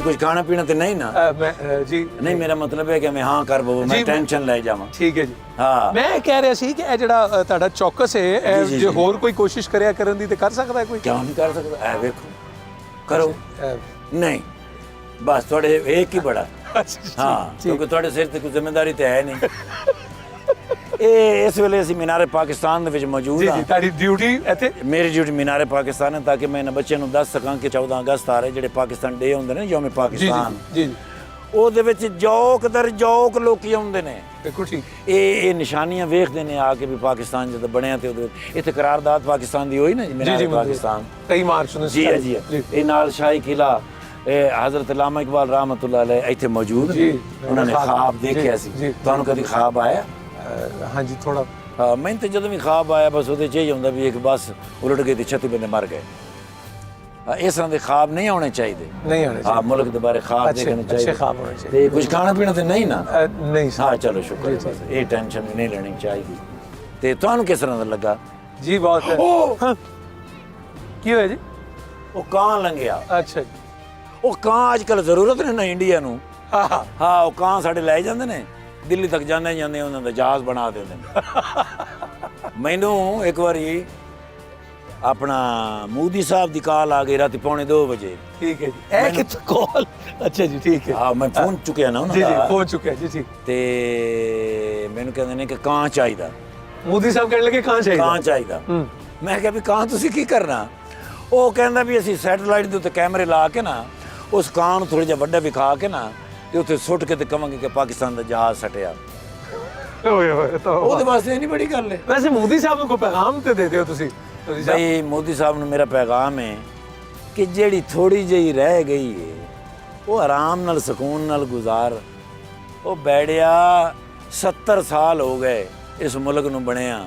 कुछ खाना पीना तो नहीं ना? जी नहीं, मेरा मतलब है कि मैं हाँ कर बो, मैं टेंशन ले जावां। ठीक है जी। हाँ, मैं कह रहा सी कि ਇਹ ਜਿਹੜਾ ਤੁਹਾਡਾ ਚੌਕਸ ਹੈ ਇਹ ਜੀ, ਜੇ ਜੀ। ਹੋਰ ਕੋਈ ਕੋਸ਼ਿਸ਼ ਕਰਿਆ ਕਰਨ ਦੀ ਤੇ ਕਰ ਸਕਦਾ ਹੈ ਕੋਈ? क्यों नहीं कर सकता? ऐ देखो, करो। ਅਹ, नहीं, बस थोड़े एक ही बड़ा। ਅੱਛਾ ਜੀ, हाँ, ठीक। क्योंकि थोड़े सिर ते कोई जिम्मेदारी तो है नहीं। ਇਹ ਇਸ ਵੇਲੇ ਅਸੀਂ ਮੀਨਾਰੇ ਪਾਕਿਸਤਾਨ ਦੇ ਵਿੱਚ ਮੌਜੂਦ ਜੀ ਹਾਂ। ਜੀ ਤੁਹਾਡੀ ਡਿਊਟੀ ਇੱਥੇ ਮੇਰੀ ਡਿਊਟੀ ਮੀਨਾਰੇ ਪਾਕਿਸਤਾਨ ਹੈ ਤਾਂ ਕਿ ਮੈਂ ਇਹਨਾਂ ਬੱਚਿਆਂ ਨੂੰ ਦੱਸ ਸਕਾਂ ਕਿ 14 ਅਗਸਤ ਆ ਰਹੇ ਜਿਹੜੇ ਪਾਕਿਸਤਾਨ ਡੇ ਹੁੰਦੇ ਨੇ ਯੌਮ ਜੀ ਪਾਕਿਸਤਾਨ, ਜੀ ਜੀ ਉਹਦੇ ਵਿੱਚ ਜੌਕ ਦਰ ਜੌਕ ਲੋਕੀ ਆਉਂਦੇ ਨੇ। ਬਿਲਕੁਲ ਠੀਕ। ਇਹ ਨਿਸ਼ਾਨੀਆਂ ਵੇਖਦੇ ਨੇ ਆ ਕੇ ਵੀ ਪਾਕਿਸਤਾਨ ਜਦੋਂ ਬਣਿਆ ਤੇ ਉਹਦੇ ਇੱਥੇ ਕਰਾਰਦਾਦ ਪਾਕਿਸਤਾਨ ਦੀ ਹੋਈ ਨਾ ਜੀ, ਮੀਨਾਰੇ ਪਾਕਿਸਤਾਨ। 23 ਮਾਰਚ ਨੂੰ ਜੀ ਜੀ, ਇਹ ਨਾਲ ਸ਼ਾਹੀ ਕਿਲਾ ਇਹ ਹਜ਼ਰਤ ਅਲਾਮਾ ਇਕਬਾਲ ਰਹਿਮਤੁल्लाह अलैह ਇੱਥੇ ਮੌਜੂਦ ਜੀ। ਉਹਨਾਂ ਨੇ ਖਾਬ ਦੇਖਿਆ ਸੀ। ਜੀ। ਤੁਹਾਨੂੰ ਕਦੀ ਖਾਬ ਆਇਆ? ਹਾਂਜੀ ਥੋੜਾ। ਹਾਂ, ਮੈਨੂੰ ਤਾਂ ਜਦੋਂ ਵੀ ਖਾਬ ਆਇਆ ਬਸ ਉਹਦੇ 'ਚ ਇਹ ਹੁੰਦਾ ਵੀ ਇੱਕ ਬੱਸ ਉਲਟ ਗਈ ਤੇ 36 ਬੰਦੇ ਮਰ ਗਏ। ਇਸ ਤਰ੍ਹਾਂ ਦੇ ਖਾਬ ਨਹੀਂ ਆਉਣੇ ਚਾਹੀਦੇ। ਨਹੀਂ ਆਉਣੇ ਹਾਂ, ਮੁਲਕ ਦੇ ਬਾਰੇ ਖਾਬ ਦੇਖਣੇ ਚਾਹੀਦੇ। ਅੱਛੇ ਖਾਬ ਹੋਣੇ ਚਾਹੀਦੇ। ਤੇ ਕੁਝ ਖਾਣਾ ਪੀਣਾ ਤੇ ਨਹੀਂ ਨਾ? ਨਹੀਂ ਸਰ। ਹਾਂ ਚਲੋ ਸ਼ੁਕਰ ਹੈ, ਬਸ ਇਹ ਟੈਨਸ਼ਨ ਨਹੀਂ ਲੈਣੀ ਚਾਹੀਦੀ। ਤੇ ਤੁਹਾਨੂੰ ਕਿਸ ਤਰ੍ਹਾਂ ਦਾ ਲੱਗਾ? ਜੀ ਬਹੁਤ ਹੈ। ਉਹ ਕੀ ਹੋਇਆ ਜੀ? ਉਹ ਕਾਂ ਲੰਘਿਆ। ਅੱਛਾ ਜੀ। ਉਹ ਕਾਂ ਅੱਜ ਕੱਲ੍ਹ ਜ਼ਰੂਰਤ ਨਹੀਂ ਨਾ ਇੰਡੀਆ ਨੂੰ। ਹਾਂ ਹਾਂ ਹਾਂ, ਉਹ ਕਾਂ ਸਾਡੇ ਲੈ ਜਾਂਦੇ ਨੇ ਦਿੱਲੀ ਤੱਕ ਜਾਂਦੇ ਜਾਂਦੇ ਉਹਨਾਂ ਦਾ ਜਹਾਜ਼ ਬਣਾ ਦਿੰਦੇ ਨੇ। ਮੈਨੂੰ ਇੱਕ ਵਾਰੀ ਆਪਣਾ ਮੋਦੀ ਸਾਹਿਬ ਦੀ ਕਾਲ ਆ ਗਈ ਰਾਤੀ 2:45 ਵਜੇ। ਠੀਕ ਹੈ ਜੀ। ਇਹ ਕਿੱਥੋਂ ਕਾਲ? ਅੱਛਾ ਜੀ ਠੀਕ ਹੈ। ਹਾਂ, ਮੈਂ ਫੋਨ ਚੁੱਕਿਆ ਨਾ ਉਹਨਾਂ ਜੀ ਜੀ ਦਾ। ਪਹੁੰਚ ਚੁੱਕਿਆ ਜੀ ਠੀਕ। ਤੇ ਮੈਨੂੰ ਕਹਿੰਦੇ ਨੇ ਕਿ ਕਾਂ ਚਾਹੀਦਾ, ਮੋਦੀ ਸਾਹਿਬ ਕਹਿਣ ਲੱਗੇ ਕਾਂ ਚਾਹੀਦਾ। ਕਾਂ ਚਾਹੀਦਾ। ਹੂੰ। ਮੈਂ ਕਿਹਾ ਵੀ ਕਾਂ ਤੁਸੀਂ ਕੀ ਕਰਨਾ? ਉਹ ਕਹਿੰਦਾ ਵੀ ਅਸੀਂ ਸੈਟੇਲਾਈਟ ਦੇ ਉੱਤੇ ਕੈਮਰੇ ਲਾ ਕੇ ਨਾ ਉਸ ਕਾਂ ਨੂੰ ਥੋੜ੍ਹਾ ਜਿਹਾ ਵੱਡਾ ਵਿਖਾ ਕੇ ਨਾ ਤੇ ਉੱਥੇ ਸੁੱਟ ਕੇ ਤੇ ਕਵਾਂਗੇ ਕਿ ਪਾਕਿਸਤਾਨ ਦਾ ਜਹਾਜ਼ ਸਟਿਆ। ਓਏ ਹੋਏ ਤਾਂ ਉਹਦੇ ਵਾਸਤੇ ਨਹੀਂ ਬੜੀ ਗੱਲ ਹੈ। ਵੈਸੇ ਮੋਦੀ ਸਾਹਿਬ ਨੂੰ ਕੋਈ ਪੈਗਾਮ ਤੇ ਦੇ ਦਿਓ ਤੁਸੀਂ। ਬਈ ਮੋਦੀ ਸਾਹਿਬ ਨੂੰ ਮੇਰਾ ਪੈਗਾਮ ਹੈ ਕਿ ਜਿਹੜੀ ਥੋੜੀ ਜਿਹੀ ਰਹਿ ਗਈ ਹੈ ਉਹ ਆਰਾਮ ਨਾਲ ਸਕੂਨ ਨਾਲ ਗੁਜ਼ਾਰ। ਉਹ ਬੈੜਿਆ 70 ਸਾਲ ਹੋ ਗਏ ਇਸ ਮੁਲਕ ਨੂੰ ਬਣਿਆ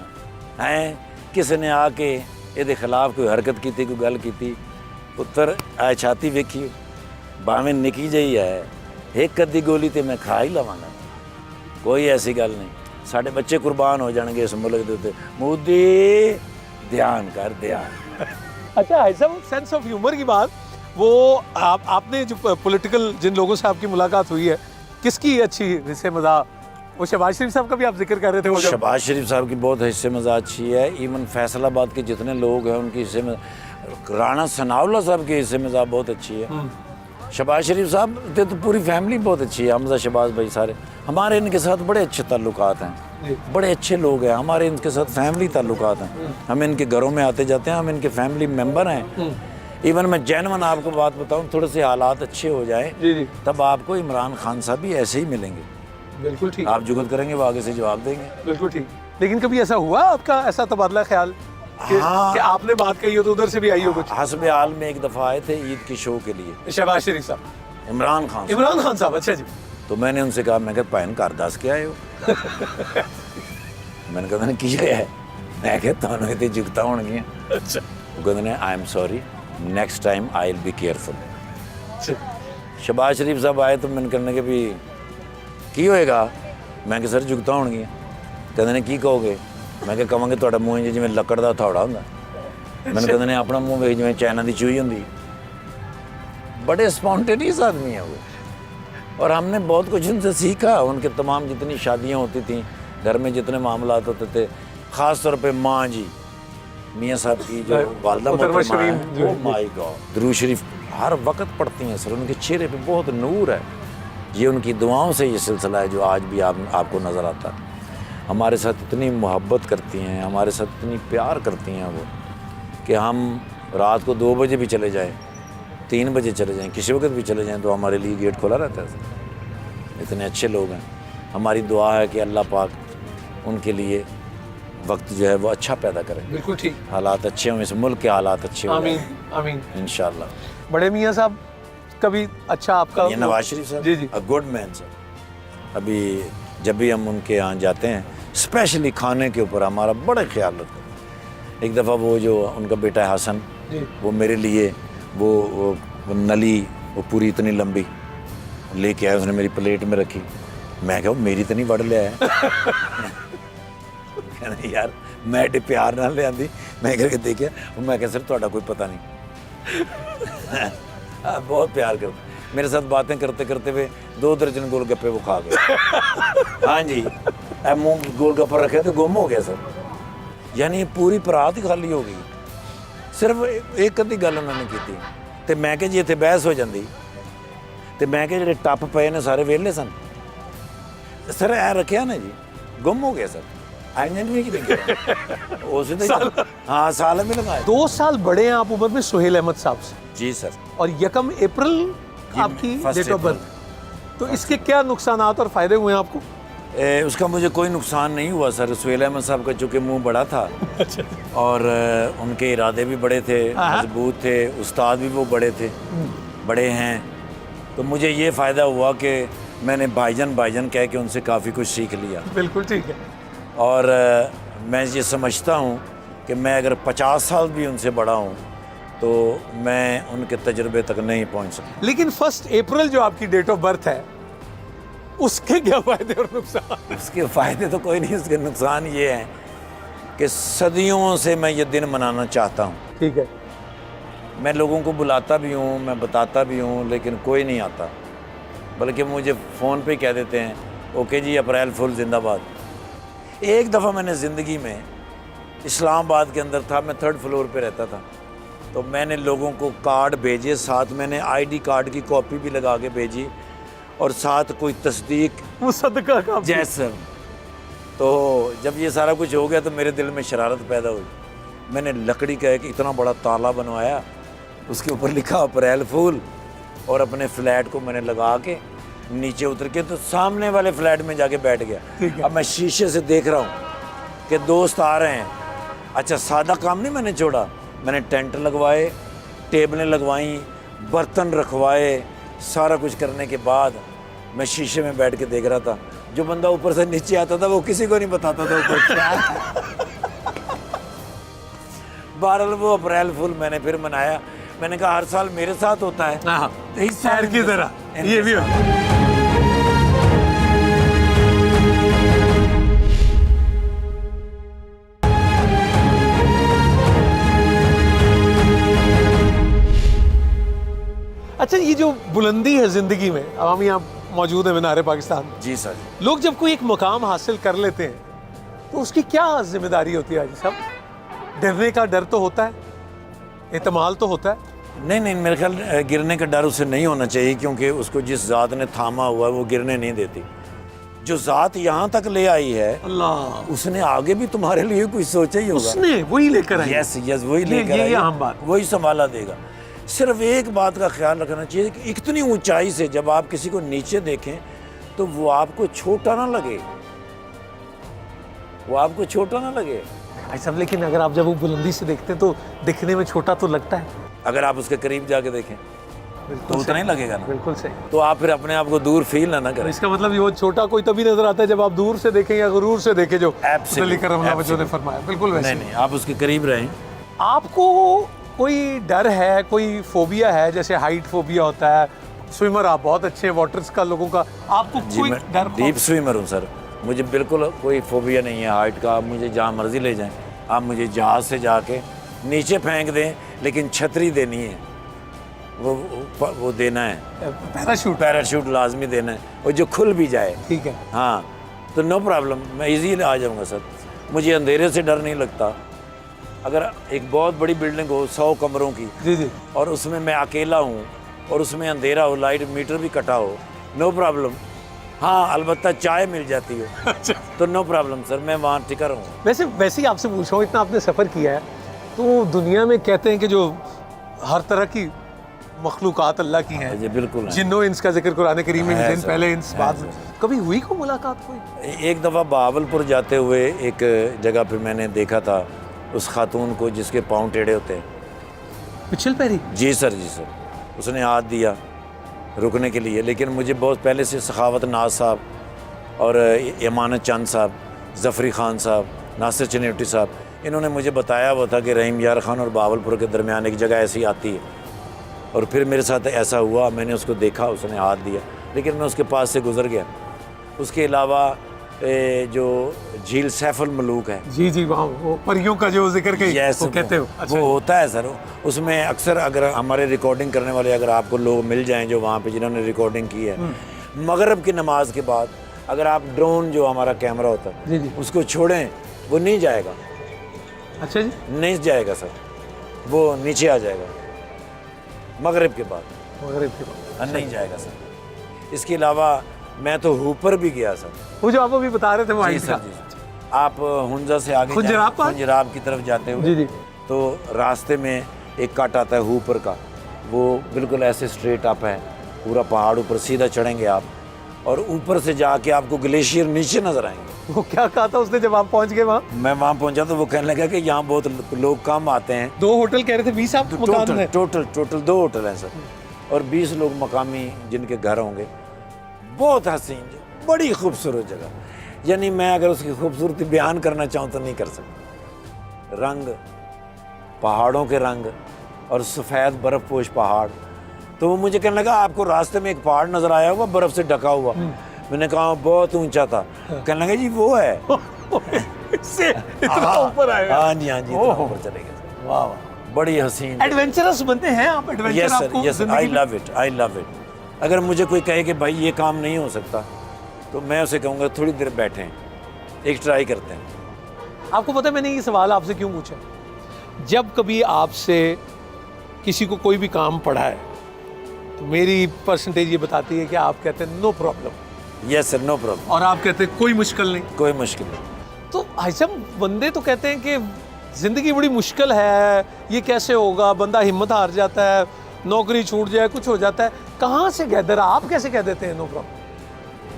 ਹੈ, ਕਿਸੇ ਨੇ ਆ ਕੇ ਇਹਦੇ ਖਿਲਾਫ ਕੋਈ ਹਰਕਤ ਕੀਤੀ, ਕੋਈ ਗੱਲ ਕੀਤੀ? ਪੁੱਤਰ ਆ ਛਾਤੀ ਵੇਖੀ, ਭਾਵੇਂ ਨਿੱਕੀ ਜਿਹੀ ਹੈ, ਇੱਕ ਅੱਧੀ ਗੋਲੀ ਤੇ ਮੈਂ ਖਾ ਹੀ ਲਵਾਂਗਾ, ਕੋਈ ਐਸੀ ਗੱਲ ਨਹੀਂ। ਸਾਡੇ ਬੱਚੇ ਕੁਰਬਾਨ ਹੋ ਜਾਣਗੇ ਇਸ ਮੁਲਕ ਦੇ ਉੱਤੇ। मोदी ध्यान कर, ध्यान। अच्छा है सब सेंस ऑफ ह्यूमर की बात वो आपने जो पॉलिटिकल जिन लोगों से आपकी मुलाकात हुई है किसकी अच्छी हिस्से मज़ाक? वो शहबाज शरीफ साहब का भी आप जिक्र कर रहे थे। वो शहबाज शरीफ साहब की बहुत हिस्से मज़ा अच्छी है। इवन फैसलाबाद के जितने लोग हैं उनकी हिस्से में, राणा सनाउल्लाह साहब के हिस्से मज़ा बहुत अच्छी है। शहबाज शरीफ साहब तो पूरी फैमिली बहुत अच्छी है। हमजा शहबाज भाई सारे हमारे इनके साथ बड़े अच्छे ताल्लुकात हैं, बड़े अच्छे लोग हैं हमारे इनके साथ, फैमिली ताल्लुकात हैं। हम इनके घरों में आते जाते हैं, हम इनके फैमिली मेंबर हैं। इवन मैं जेन्युइन आपको बात बताऊं, थोड़े से हालात अच्छे हो जाएं जी जी तब आपको इमरान खान साहब भी ऐसे ही मिलेंगे। बिल्कुल ठीक। आप जुगत करेंगे वो आगे से जवाब देंगे। बिल्कुल ठीक। लेकिन कभी ऐसा हुआ आपका ऐसा तबादला ख्याल कि, हाँ। कि आपने बात कही हो तो उधर से भी आई हो कुछ? हस्ब हाल में एक दफ़ा आए थे ईद की शो के लिए शहबाज शरीफ साहब, इमरान खान। इमरान खान साहब। अच्छा जी। तो मैंने उनसे कहा, मैं कहता भैन घर दस के आए हो? मैंने कहा की है, मैं कहता थानू इतनी जुगत होणगियां। अच्छा। वो कहते ने I am sorry, next time I will be careful. Shehbaz Sharif साहब आए तो मैंने कहने के भी की होएगा? मैं कि सर जुगत होणगियां। कहते ने की कहोगे? मैं क्या कहांगे तुहाडा मूँह इंज जिवें लकड़ दा हथौड़ा हुंदा। मैंने कहते ने अपना मूँह वेख जिवें चाइना दी चूही हुंदी। बड़े स्पॉन्टेनियस आदमी है वो, और हमने बहुत कुछ उनसे सीखा। उनके तमाम जितनी शादियाँ होती थी, घर में जितने मामलात होते थे, ख़ास तौर पे माँ जी मियाँ साहब की जो वालदा मोहतरमा है, ओह माय गॉड, दुरूद शरीफ हर वक्त पढ़ती हैं सर। उनके चेहरे पे बहुत नूर है। ये उनकी दुआओं से ये सिलसिला है जो आज भी आपको नज़र आता है। हमारे साथ इतनी मोहब्बत करती हैं, हमारे साथ इतनी प्यार करती हैं वो, कि हम रात को 2 बजे भी चले जाएँ, 3 बजे चले जाएँ, किसी वक्त भी चले जाएँ तो हमारे लिए गेट खुला रहता है। इतने अच्छे लोग हैं। हमारी दुआ है कि अल्लाह पाक उनके लिए वक्त जो है वो अच्छा पैदा करें। बिल्कुल ठीक। हालात अच्छे हों, इस मुल्क के हालात अच्छे हों। आमीन आमीन इंशाल्लाह। बड़े मियाँ साहब कभी अच्छा आपका ये नवाज शरीफ साहब, जी जी, अ गुड मैन सर। अभी जब भी हम उनके यहाँ जाते हैं, स्पेशली खाने के ऊपर हमारा बड़ा ख्याल रखते हैं। एक दफ़ा वो जो उनका बेटा है हसन, वो मेरे लिए वो नली वो पूरी इतनी लंबी लेके आया, उसने मेरी प्लेट में रखी। मैं कहा मेरी तो नहीं वड़ लिया है। कहना यार मैं एडे प्यार नाल ले आंदी। मैं करके देखिया, मैं कहा सर तुहाडा कोई पता नहीं। बहुत प्यार करता। मेरे साथ बातें करते करते हुए 2 दर्जन गोलगप्पे वो खा गए। हाँ जी, अब मुँह गोलगप्पा रखे तो गुम हो गया सर, यानी पूरी परात ही खाली हो गई। सिर्फ एक अद्धी गल उन्होंने की थी तो मैं कि जी इत्थे बहस हो जाती तो मैं कि ਜਿਹੜੇ ਟੱਪ ਪਏ ਨੇ ਸਾਰੇ ਵਿਹਲੇ ਸਨ। सर ऐ रखिया ना जी, गुम हो गया सर। हाँ साल में लगाए। 2 साल बड़े हैं आप उम्र में सुहेल अहमद साहब से, जी सर। और 1 अप्रैल आपकी डेट ऑफ बर्थ, तो इसके क्या नुकसानात और फायदे हुए हैं आपको? उसका मुझे कोई नुकसान नहीं हुआ सर। सुहेल अहमद साहब का चूँकि मुंह बड़ा था और उनके इरादे भी बड़े थे, मजबूत थे, उस्ताद भी वो बड़े थे, बड़े हैं, तो मुझे ये फ़ायदा हुआ कि मैंने भाईजान भाईजान कह के उनसे काफ़ी कुछ सीख लिया। बिल्कुल ठीक है। और मैं ये समझता हूँ कि मैं अगर 50 साल भी उनसे बड़ा हूँ तो मैं उनके तजुर्बे तक नहीं पहुँच सकता। लेकिन 1 अप्रैल जो आपकी डेट ऑफ बर्थ है, उसके क्या फ़ायदे और नुकसान? उसके फ़ायदे तो कोई नहीं, उसके नुकसान ये हैं कि सदियों से मैं ये दिन मनाना चाहता हूँ। ठीक है। मैं लोगों को बुलाता भी हूँ, मैं बताता भी हूँ, लेकिन कोई नहीं आता, बल्कि मुझे फ़ोन पे कह देते हैं ओके जी अप्रैल फुल जिंदाबाद। एक दफ़ा मैंने ज़िंदगी में इस्लामाबाद के अंदर था, मैं 3rd फ्लोर पे रहता था, तो मैंने लोगों को कार्ड भेजे, साथ मैंने ID कार्ड की कॉपी भी लगा के भेजी और साथ कोई तस्दीक वो सदका का जैसर। तो जब ये सारा कुछ हो गया तो मेरे दिल में शरारत पैदा हुई। मैंने लकड़ी का एक इतना बड़ा ताला बनवाया, उसके ऊपर लिखा अप्रैल फूल, और अपने फ्लैट को मैंने लगा के नीचे उतर के तो सामने वाले फ्लैट में जाके बैठ गया। अब मैं शीशे से देख रहा हूँ कि दोस्त आ रहे हैं। अच्छा, सादा काम नहीं मैंने छोड़ा, मैंने टेंट लगवाए, टेबलें लगवाई, बर्तन रखवाए, सारा कुछ करने के बाद मैं शीशे में बैठ के देख रहा था। जो बंदा ऊपर से नीचे आता था वो किसी को नहीं बताता था ऊपर क्या है। बहरहाल वो अप्रैल फूल मैंने फिर मनाया। मैंने कहा हर साल मेरे साथ होता है, तो इस शहर की तरह ये भी होता है। अच्छा, ये जो बुलंदी है जिंदगी में, अब हम यहाँ मौजूद है मीनार पाकिस्तान। जी सर। लोग जब कोई एक मुकाम हासिल कर लेते हैं तो उसकी क्या जिम्मेदारी होती है हाजी साहब? डरने का डर तो होता है, एतमाल तो होता है। नहीं, मेरे ख्याल गिरने का डर उसे नहीं होना चाहिए, क्योंकि उसको जिस ज़ात ने थामा हुआ है वो गिरने नहीं देती। जो ज़ात यहाँ तक ले आई है अल्लाह, उसने आगे भी तुम्हारे लिए कुछ सोचा ही होगा। उसने वही लेकर आई। यस वही लेकर आई, अहम बात, वही संभाला देगा। सिर्फ एक बात का ख्याल रखना चाहिए कि इतनी ऊंचाई से जब आप किसी को नीचे देखें तो वो आपको छोटा ना लगे, वो आपको छोटा ना लगे। ऐसा, लेकिन अगर आप जब वो बुलंदी से देखते हैं तो दिखने में छोटा तो लगता है। अगर आप उसके करीब जाके देखें तो उतना ही लगेगा ना। बिल्कुल सही। तो आप फिर अपने आप को दूर फील ना करें। इसका मतलब ये वो छोटा कोई तभी नजर आता है जब आप दूर से देखें या गुरूर से देखें, जो Absolutely, ने फरमाया। बिल्कुल वैसे। नहीं, आप उसके करीब रहें। आपको कोई डर है, कोई फोबिया है? जैसे हाइट फोबिया होता है, स्विमर आप बहुत अच्छे हैं, वाटर्स का लोगों का, आपको कोई डर? डीप स्विमर हूँ सर, मुझे बिल्कुल कोई फोबिया नहीं है हाइट का। आप मुझे जहाँ मर्जी ले जाएं, आप मुझे जहाज से जाके नीचे फेंक दें, लेकिन छतरी देनी है, वो देना है, पैराशूट लाजमी देना है, और जो खुल भी जाए। ठीक है। हाँ, तो नो प्रॉब्लम, मैं इजीली आ जाऊँगा सर। मुझे अंधेरे से डर नहीं लगता। अगर एक बहुत बड़ी बिल्डिंग हो 100 कमरों की, जी, और उसमें मैं अकेला हूँ और उसमें अंधेरा हो, लाइट मीटर भी कटा हो, नो प्रॉब्लम। हाँ, अलबत्ता चाय मिल जाती है तो नो प्रॉब्लम सर, मैं वहाँ टिका रहूँगा। वैसे ही आपसे पूछ रहा हूँ, इतना आपने सफ़र किया है तो दुनिया में कहते हैं कि जो हर तरह की मखलूक़ात अल्लाह की हैं, जी बिल्कुल, जिन्नो इंस का जिक्र कुरान करीम में दिन पहले इंस बाद में, कभी हुई को मुलाकात हुई? एक दफ़ा बहावलपुर जाते हुए एक जगह पे मैंने देखा था उस खातून को जिसके पाँव टेढ़े होते हैं, पिछल पैरी। जी सर। उसने हाथ दिया रुकने के लिए, लेकिन मुझे बहुत पहले से सखावत नाज साहब और इमानत चंद साहब, ज़फ़री ख़ान साहब, नासिर चनेटी साहब, इन्होंने मुझे बताया हुआ था कि रहीम यार ख़ान और बहावलपुर के दरमियान एक जगह ऐसी आती है। और फिर मेरे साथ ऐसा हुआ, मैंने उसको देखा, उसने हाथ दिया, लेकिन मैं उसके पास से गुज़र गया। उसके अलावा जो झील सैफुल मलूक है। जी जी, वहाँ वो परियों का जो जिक्र के यस, वो कहते हो। अच्छा, वो होता है सर। उसमें अक्सर अगर हमारे रिकॉर्डिंग करने वाले अगर आपको लोग मिल जाएं जो वहाँ पे जिन्होंने रिकॉर्डिंग की है, मगरिब की नमाज के बाद अगर आप ड्रोन जो हमारा कैमरा होता है जी जी, उसको छोड़ें, वो नहीं जाएगा। अच्छा जी, नहीं जाएगा सर, वो नीचे आ जाएगा मगरिब के बाद। मगरिब के बाद नहीं जाएगा सर। इसके अलावा मैं तो हुपर भी गया सर। वो जो आप अभी बता रहे थे वो जी हाइट सर, का। जी सर। आप हुंजा से आगे खुंजराब पर? खुंजराब की तरफ जाते जी हुए जी, तो रास्ते में एक कट आता है हुपर का, वो बिल्कुल ऐसे स्ट्रेट अप है, पूरा पहाड़ ऊपर सीधा चढ़ेंगे आप, और ऊपर से जाके आपको ग्लेशियर नीचे नजर आएंगे। वो क्या कहा था उसने जब आप पहुंच गए वहाँ? मैं वहाँ पहुंचा तो वो कहने लगा कि यहाँ बहुत लोग कम आते हैं। 2 होटल कह रहे थे, 20 आप मकान टोटल है। टोटल टोटल 2 होटल हैं सर, और 20 लोग मकामी जिनके घर होंगे। बहुत हसीन, बड़ी खूबसूरत जगह। यानी मैं अगर उसकी खूबसूरती बयान करना चाहूँ तो नहीं कर सकता। रंग, पहाड़ों के रंग और सफ़ेद बर्फ़ पोश पहाड़। तो वो मुझे कहने लगा आपको रास्ते में एक पहाड़ नज़र आया होगा बर्फ़ से ढका हुआ। मैंने कहा बहुत ऊंचा था। कहने लगा जी वो है। इससे इतना ऊपर आएगा? हाँ जी, हाँ जी, इतना ऊपर चले गए। वाह, बड़ी हसीन। एडवेंचरस बनते हैं आप। एडवेंचर यस सर, आपको यस, आई जिंदगी में- love it, I love it. अगर मुझे कोई कहे कि भाई ये काम नहीं हो सकता तो मैं उसे कहूँगा थोड़ी देर बैठें, एक ट्राई करते हैं। आपको पता है मैंने ये सवाल आपसे क्यों पूछा? जब कभी आपसे किसी को कोई भी काम पड़ा है तो मेरी परसेंटेज ये बताती है कि आप कहते हैं no problem, yes sir, no problem, और आप कहते हैं कोई मुश्किल नहीं। कोई मुश्किल नहीं। तो भाई साहब, बंदे तो कहते हैं कि ज़िंदगी बड़ी मुश्किल है, ये कैसे होगा, बंदा हिम्मत हार जाता है, नौकरी छूट जाए, कुछ हो जाता है। कहाँ से गैदर आप कैसे कह देते हैं नो प्रॉब्लम?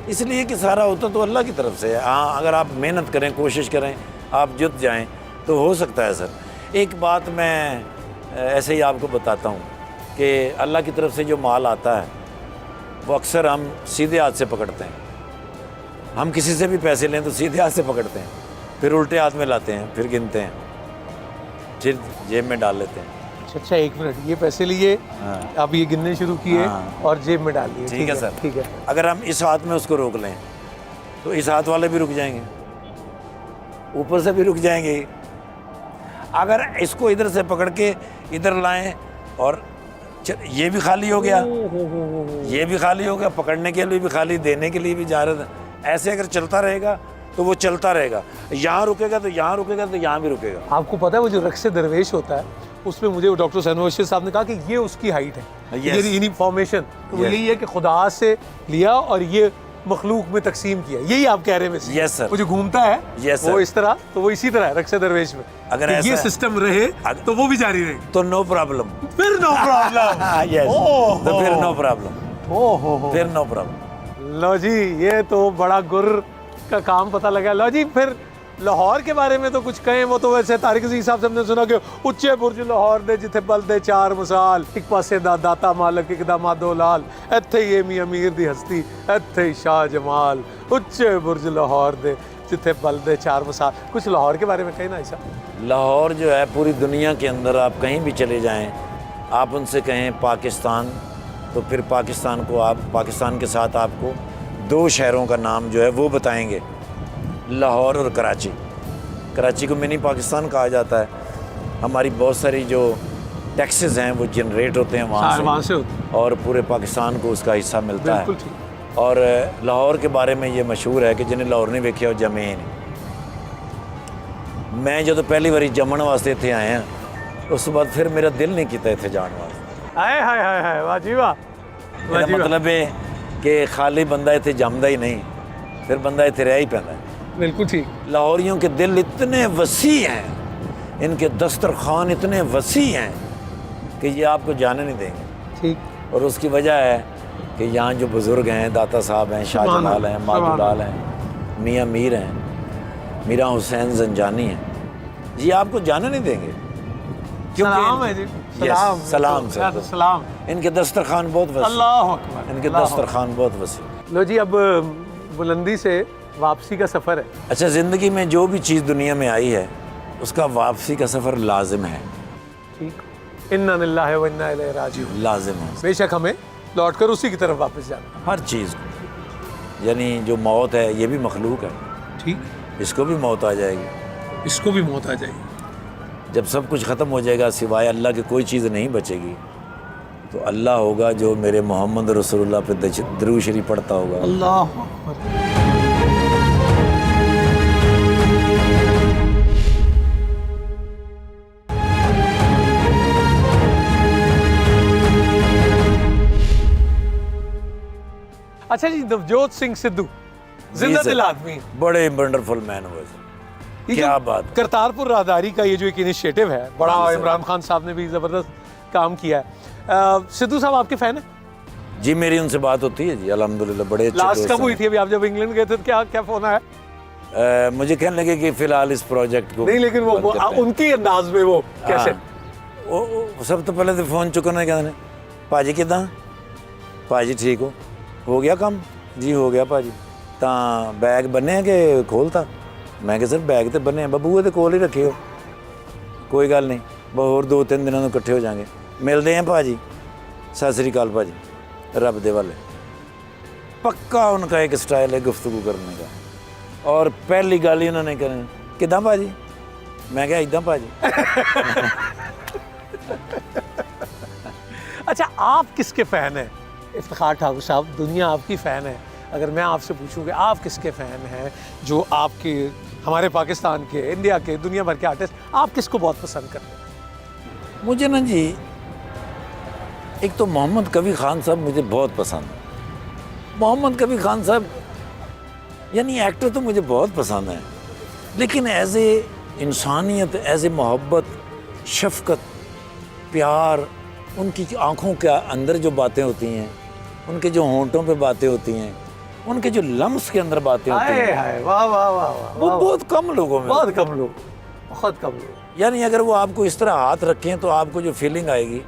इसलिए कि सारा होता तो अल्लाह की तरफ से है। हाँ, अगर आप मेहनत करें, कोशिश करें, आप जुट जाएं तो हो सकता है सर। एक बात मैं ऐसे ही आपको बताता हूँ कि अल्लाह की तरफ से जो माल आता है वो अक्सर हम सीधे हाथ से पकड़ते हैं। हम किसी से भी पैसे लें तो सीधे हाथ से पकड़ते हैं, फिर उल्टे हाथ में लाते हैं, फिर गिनते हैं, फिर जेब में डाल लेते हैं। अच्छा, 1 मिनट, ये पैसे लिए, हाँ। आप ये गिनने शुरू किए हाँ। और जेब में डाल लिए। ठीक है सर, ठीक है। अगर हम इस हाथ में उसको रोक लें तो इस हाथ वाले भी रुक जाएंगे, ऊपर से भी रुक जाएंगे। अगर इसको इधर से पकड़ के इधर लाएं और ये भी खाली हो गया, ये भी खाली हो गया, पकड़ने के लिए भी खाली, देने के लिए भी जा रहा था। ऐसे अगर चलता रहेगा तो वो चलता रहेगा, यहाँ रुकेगा तो यहाँ रुकेगा तो यहाँ भी रुकेगा। आपको पता है वो जो रक्स दरवेश होता है उसमें मुझे डॉक्टर सैनोशी साहब ने कहा कि ये उसकी हाइट है, Yes. ये इन्फॉर्मेशन तो वो Yes. यही है कि खुदा से लिया और ये मखलूक में तकसीम किया। यही आप कह रहे हैं वैसे? Yes, sir. वो जो घूमता है Yes, वो sir. इस तरह, तो वो इसी तरह है रक्स दरवेश में। अगर कि ऐसा ये है- सिस्टम रहे तो वो भी जारी रहे, तो नो प्रॉब्लम। फिर नो प्रॉब्लम। यस, ओह, तो फिर नो प्रॉब्लम, ओहो, फिर नो प्रॉब्लम। लो जी, ये तो बड़ा गुर का काम पता लगा। लो जी, फिर लाहौर के बारे में तो कुछ कहें। वो तो वैसे तारिक अजीज साहब से हमने सुना कि उच्चे बुर्ज लाहौर दे जिथे बलदे 4 मिसाल, एक पासे दा दाता मालक एक दा मादो लाल, इत्थे ही एमी अमीर दी हस्ती, इत्थे ही शाह जमाल, उच्चे बुर्ज लाहौर दे जिथे बलदे 4 मिसाल। कुछ लाहौर के बारे में कहें ना ऐसा? लाहौर जो है पूरी दुनिया के अंदर आप कहीं भी चले जाएं, आप उनसे कहें पाकिस्तान, तो फिर पाकिस्तान को आप, पाकिस्तान के साथ आपको 2 शहरों का नाम जो है वो बताएंगे, लाहौर और कराची। कराची को मिनी पाकिस्तान कहा जाता है। हमारी बहुत सारी जो टैक्सेस हैं वो जनरेट होते हैं वहाँ से होते हैं। और पूरे पाकिस्तान को उसका हिस्सा मिलता बिल्कुल है। ठीक। और लाहौर के बारे में ये मशहूर है कि जिन्हें लाहौर नहीं वेख्या वो जमे नहीं। मैं जो तो पहली बारी जमन वास्ते इत्थे आए हैं, उस बाद फिर मेरा दिल नहीं किया इत्थे जाने वास्ते। हाय हाय हाय हाय, वाह जी वाह। मेरा मतलब है कि खाली बंदा इत्थे जमदा ही नहीं, फिर बंदा इत्थे रह ही पैंदा है। बिल्कुल ठीक। लाहौरियों के दिल इतने वसी हैं, इनके दस्तरखान इतने वसी हैं कि ये आपको जाने नहीं देंगे। ठीक। और उसकी वजह है कि यहाँ जो बुज़ुर्ग हैं, दाता साहब हैं, शाहजमाल हैं, माधुलाल हैं, मियाँ मीर हैं, मीरा हुसैन जंजानी हैं, ये आपको जाने नहीं देंगे। सलाम है जी, सलाम। सलाम सर, सलाम। इनके दस्तरखान बहुत वसी, अल्लाह अकबर। इनके दस्तरखान बहुत वसी। लो जी, अब बुलंदी से वापसी का सफ़र है। अच्छा, ज़िंदगी में जो भी चीज़ दुनिया में आई है उसका वापसी का सफ़र लाजिम है। ठीक। इन्ना लिल्लाहि व इन्ना इलैहि राजिऊन। लाजिम है, बेशक हमें लौटकर उसी की तरफ वापस जाना। हर चीज़ को। यानी जो मौत है ये भी मखलूक है, ठीक। इसको भी मौत आ जाएगी। इसको भी मौत आ जाएगी। जब सब कुछ ख़त्म हो जाएगा, सिवाय अल्लाह की कोई चीज़ नहीं बचेगी, तो अल्लाह होगा जो मेरे मोहम्मद रसूलुल्लाह पे दरूद शरीफ पढ़ता होगा। अल्लाह अकबर। अच्छा जी, नवजोत सिंह सिद्धू जिंदा दिल आदमी, बड़े वंडरफुल मैन हुए। ये क्या जो बात। करतारपुर राहदारी का ये जो एक इनिशिएटिव है, बड़ा हाँ सर। इमरान खान साहब ने भी ज़बरदस्त काम किया है। सिद्धू साहब आपके फ़ैन हैं? जी मेरी उनसे बात होती है जी, अल्हम्दुलिल्लाह बड़े अच्छे लास्ट दोस्त कब हुई हैं। थी? अभी आप जब इंग्लैंड गए थे तो क्या क्या फ़ोन आया? मुझे कहने लगे कि फिलहाल इस प्रोजेक्ट को नहीं, लेकिन वो बंद करते हैं। उनकी अंदाज में वो कैसे? हाँ। वो सब तो पहले तो फ़ोन चुकने कहते भाजी किदा, भाजी ठीक हो गया काम जी, हो गया भाजी। ਤਾਂ बैग बने कि खोलता? मैं कि सर बैग तो बने बबूए तो कोल ही रखे हो, कोई गल नहीं, बस होर 2-3 दिनों में इकट्ठे हो जाएंगे, मिलते हैं भाजी, सत श्री अकाल भाजी, रब दे वाले। पक्का उनका एक स्टाइल है गुफ्तगू करने का, और पहली गल ही उन्होंने करनी किदा भाजी, मैं क्या इदा भाजी। अच्छा, आप किसके फ़ैन हैं इफ्तिखार ठाकुर साहब? दुनिया आपकी फ़ैन है। अगर मैं आपसे पूछूं कि आप किसके फ़ैन हैं, जो आपके, हमारे पाकिस्तान के, इंडिया के, दुनिया भर के आर्टिस्ट, आप किसको बहुत पसंद करते हैं? मुझे ना जी, एक तो मोहम्मद कबीर खान साहब मुझे बहुत पसंद है। मोहम्मद कबीर खान साहब यानी एक्टर तो मुझे बहुत पसंद है, लेकिन एज ए इंसानियत, एज ए मोहब्बत, शफकत, प्यार, उनकी आंखों के अंदर जो बातें होती हैं, उनके जो होंठों पे बातें होती हैं, उनके जो लम्स के अंदर बातें होती हैं, हाय वाह वाह वाह वाह, वो बहुत कम लोगों में, बहुत कम लोग, बहुत कम लोग। यानी अगर वो आपको इस तरह हाथ रखें तो आपको जो फीलिंग आएगी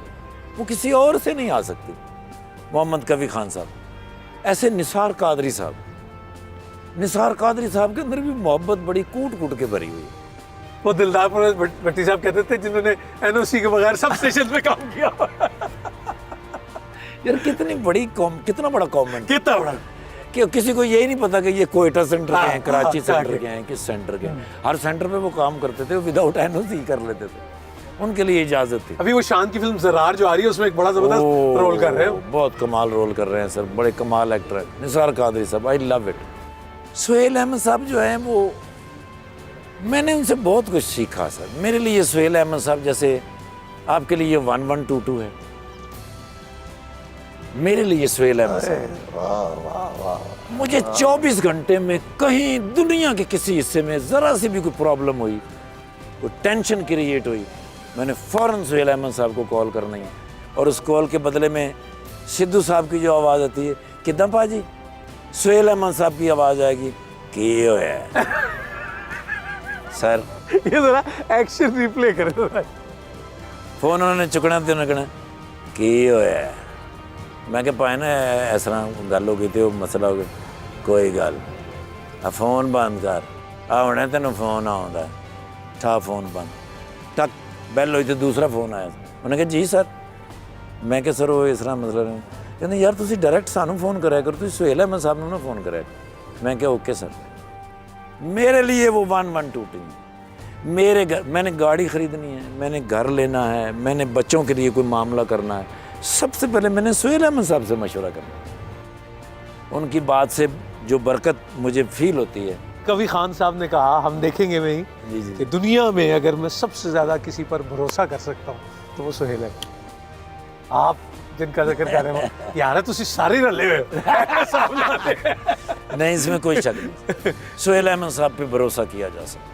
वो किसी और से नहीं आ सकती। मोहम्मद कबीर खान साहब, ऐसे निसार कादरी साहब, निसार कादरी साहब के अंदर भी मोहब्बत बड़ी कूट कूट के भरी हुई है। वो दिलदार भट्टी साहब कहते थे जिन्होंने एनओसी के बगैर सब स्टेशन पे काम किया। यार कितना बड़ा कमेंट, कितना बड़ा, कि किसी को यही नहीं पता कि ये कोयटा सेंटर के हैं, कराची हाँ, सेंटर के हैं, किस सेंटर के हैं। हर सेंटर पे वो काम करते थे, विदाउट एनओसी कर लेते थे, उनके लिए इजाज़त थी। अभी वो शान की फिल्म ज़रार जो आ रही है उसमें एक बड़ा ज़बरदस्त रोल कर रहे हो। बहुत कमाल रोल कर रहे हैं सर, बड़े कमाल एक्टर है निसार कादरी साहब, I love it. Suhail Ahmed साहब जो हैं, वो मैंने उनसे बहुत कुछ सीखा सर। मेरे लिए सुहेल अहमद साहब जैसे आपके लिए 1122 है, मेरे लिए सुहेल अहमद साहब। मुझे 24 घंटे में कहीं दुनिया के किसी हिस्से में ज़रा सी भी कोई प्रॉब्लम हुई, कोई टेंशन क्रिएट हुई, मैंने फ़ौरन सुहेल अहमद साहब को कॉल करना ही, और उस कॉल के बदले में सिद्धू साहब की जो आवाज़ आती है, कितना पाजी, सुहेल अहमद साहब की आवाज़ आएगी, की होया सर, ये जरा एक्शन रिप्ले करो। फोन उन्होंने चुकना तो उन्होंने कहना की होया, मैं क्या पाए ना इस तरह गल हो गई थी, वो मसला हो गया, कोई गल, आ फोन बंद कर, आ हुणे तेन फोन आउंदा, ठा फोन बंद, टक बैल हुई तो दूसरा फोन आया, उन्हें कहा जी सर, मैं क्या सर वो इस तरह मसला नहीं, कहते यार तुसी डायरैक्ट सानू फोन कराया करो, तुसी सुहेल अहमद साहब नूं ना फोन कराया, मैं क्या ओके सर। मेरे लिए वो 1122 मेरे घर, मैंने गाड़ी ख़रीदनी है, मैंने घर लेना है, मैंने बच्चों के लिए कोई मामला करना है, सबसे पहले मैंने सुहेल अहमद साहब से मशवरा करना। उनकी बात से जो बरकत मुझे फील होती है। कबीर खान साहब ने कहा, हम देखेंगे में ही जी जी कि दुनिया में अगर मैं सबसे ज़्यादा किसी पर भरोसा कर सकता हूँ तो वो सुहेल है। आप जिनका जिक्र कर रहे हो यार, तुसी सारे रले हुए नहीं, इसमें कोई शक नहीं, सुहेल अहमद साहब पे भरोसा किया जा सकता,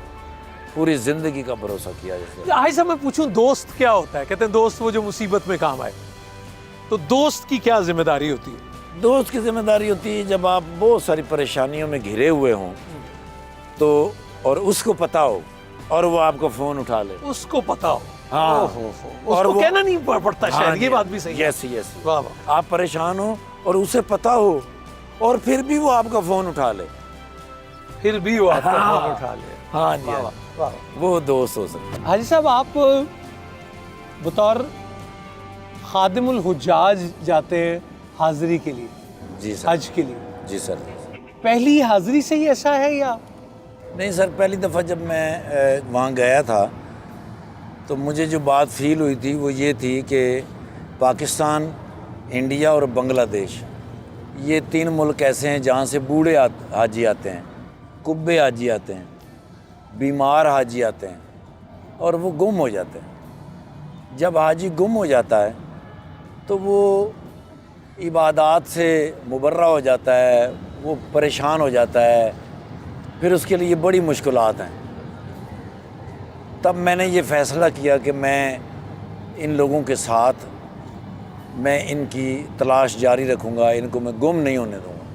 पूरी ज़िंदगी का भरोसा किया जा सकता। ऐसा मैं पूछूं, दोस्त क्या होता है? कहते हैं दोस्त वो जो मुसीबत में काम आए, तो दोस्त की क्या जिम्मेदारी होती है? दोस्त की जिम्मेदारी होती है जब आप बहुत सारी परेशानियों में घिरे हुए हों तो, और उसको पता हो और वो आपका फ़ोन उठा ले, उसको पता हो। हाँ, और वो कहना नहीं पड़ता शायद, हाँ, ये बात भी सही है। यस यस, वाह वाह, आप परेशान हो और उसे पता हो और फिर भी वो आपका फ़ोन उठा ले, फिर भी वो आपका हाँ, फोन उठा ले। हाँ जी, वाह हाँ, वाह, वो दोस्त हो सकता है। हाजी साहब, आप बतौर खादिमुल हुज्जाज जाते हैं हाजिरी के लिए, जी सर, हज के लिए, जी सर। पहली हाजिरी से ही ऐसा है या नहीं सर, पहली दफ़ा जब मैं वहाँ गया था तो मुझे जो बात फील हुई थी वो ये थी कि पाकिस्तान, इंडिया और बांग्लादेश, ये 3 मुल्क ऐसे हैं जहाँ से बूढ़े हाजी आते हैं, कुब्बे हाजी आते हैं, बीमार हाजी आते हैं और वो गुम हो जाते हैं। जब हाजी गुम हो जाता है तो वो इबादत से मुबर्रा हो जाता है, वो परेशान हो जाता है, फिर उसके लिए बड़ी मुश्किलात हैं। तब मैंने ये फ़ैसला किया कि मैं इन लोगों के साथ मैं इनकी तलाश जारी रखूँगा, इनको मैं गुम नहीं होने दूँगा।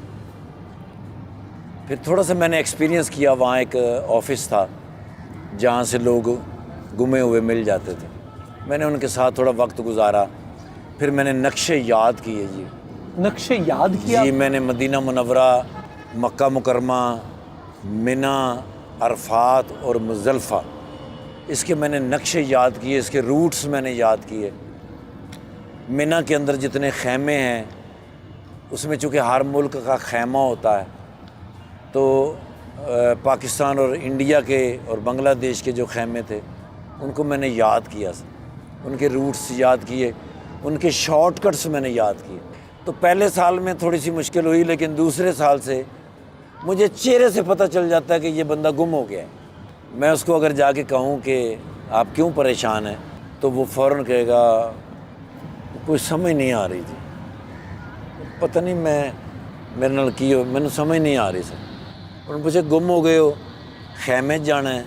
फिर थोड़ा सा मैंने एक्सपीरियंस किया, वहाँ एक ऑफ़िस था जहाँ से लोग गुमे हुए मिल जाते थे। मैंने उनके साथ थोड़ा वक्त गुजारा, फिर मैंने नक्शे याद किए जी। नक्शे याद किया जी, मैंने मदीना मुनव्वरा, मक्का मुकरमा, मिना, अरफात और मुज़दलिफ़ा, इसके मैंने नक्शे याद किए, इसके रूट्स मैंने याद किए। मिना के अंदर जितने खैमे हैं उसमें चूँकि हर मुल्क का खैमा होता है, तो पाकिस्तान और इंडिया के और बांग्लादेश के जो खैमे थे उनको मैंने याद किया, उनके रूट्स याद किए, उनके शॉर्टकट्स मैंने याद किए। तो पहले साल में थोड़ी सी मुश्किल हुई, लेकिन दूसरे साल से मुझे चेहरे से पता चल जाता है कि ये बंदा गुम हो गया है। मैं उसको अगर जाके कहूँ कि आप क्यों परेशान हैं, तो वो फ़ौरन कहेगा कुछ समझ नहीं आ रही थी, पता नहीं मैं मेरे नाल की हो, मैंने समझ नहीं आ रही सर। उन्होंने पूछे गुम हो गए हो, खैमे जाना है,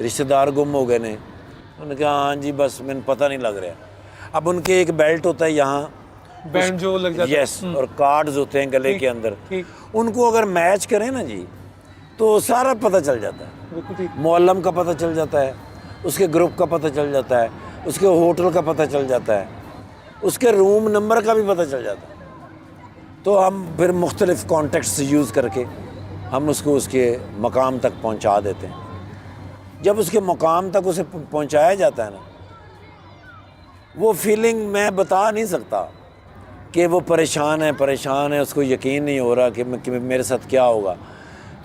रिश्तेदार गुम हो गए ने। उन्होंने कहा हाँ जी, बस मैंने पता नहीं लग रहा। अब उनके एक बेल्ट होता है यहाँ, बैंड जो लग जाता है, यस, और कार्ड्स होते हैं गले के अंदर, ठीक। उनको अगर मैच करें ना जी तो सारा पता चल जाता है। बिल्कुल ठीक। मोअल्लम का पता चल जाता है, उसके ग्रुप का पता चल जाता है, उसके होटल का पता चल जाता है, उसके रूम नंबर का भी पता चल जाता है। तो हम फिर मुख्तलिफ़ कॉन्टेक्ट्स यूज़ करके हम उसको उसके मकाम तक पहुंचा देते हैं। जब उसके मकाम तक उसे पहुंचाया जाता है ना, वो फीलिंग मैं बता नहीं सकता कि वो परेशान है, उसको यकीन नहीं हो रहा कि मेरे साथ क्या होगा।